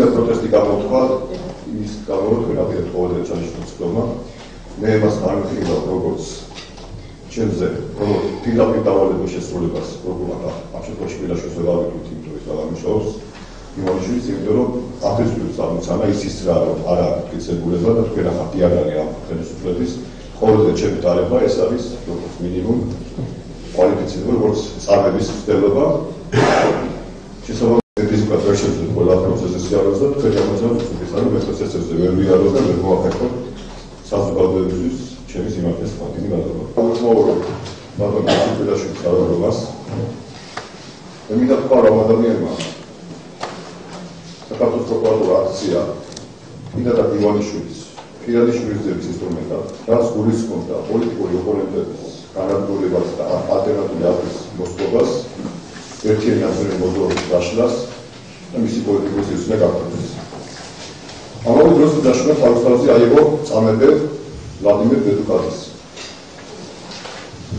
მინდა პროტესტი გამოთქვა ის გამო თქვენ აპირებთ ყოველდღე ჩაიშლოს ხდომა. მე მას გამიხილავ როგორც ჩემზე როგორც პირდაპირ დავალების შესრულებას პროკურორმა ამ შემთხვევაში მილაშვილს ვერ ავიკვით იმიტომ ის აღნიშნავს იმაშვილს იმიტომ რომ აფეთქებს ამცანა ისიც რა რომ არ აქვს კეთებულება და თქვენ ახლა არ არის ამ ხელისუფლების ყოველდღე ჩემი დარება ეს არის როგორც მინიმუმ კვალიფიცირებული როგორც წამების ცდელობა შესაბამისად ვერ შეძლებს ყველა პროცესის სიაროს და თქვენ ამასაც ის არის მე პროცესებზე ვერ ვიაროთ და ვერ მოახერხოთ საზოგადოებისთვის ჩემი სიმართლის ფაქტი გადავა. მოვუყურებ ბატონ გაშიფრებაშიც გადავრობას. მე მინდა თქვა რომ ადამიანმა საქართველოს პროკურატურა აქცია მინდა ივანიშვილის პირადი შურისძიების ინსტრუმენტად რაც გულისხმობდა პოლიტიკური ოპონენტების განადგურებას და ალტერნატიული აზრის მოსწრებას ერთიანი აზრის მოძრაობის დაშლას და მისი პოლიტიკური სივრცე გაფორმებას. ამავე დროს დაშლა თავისთავად აიღო წამებე ვლადიმერ დედუკაძის.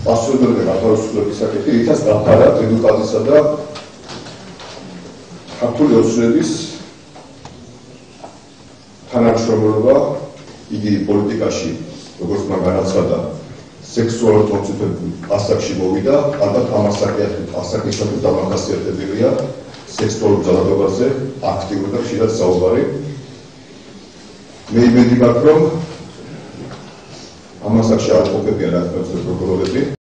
პასუხობრივი გათავისუფლების საკითხი ითაც დაფარა დედუკაძისა და ქართული ოცნების თანამშრომლობა იგი პოლიტიკაში როგორც მან განაცხადა სექსუალურ თორცითებულ ასაკში მოვიდა, ალბათ ამ ასაკისათვის დამახასიათებელია სექსუალურ ძალადობაზე აქტიური და ხშირად საუბარი. მე იმედი მაქვს, რომ ამ ასაკში არ ყოფებიან აქ პროკურორები.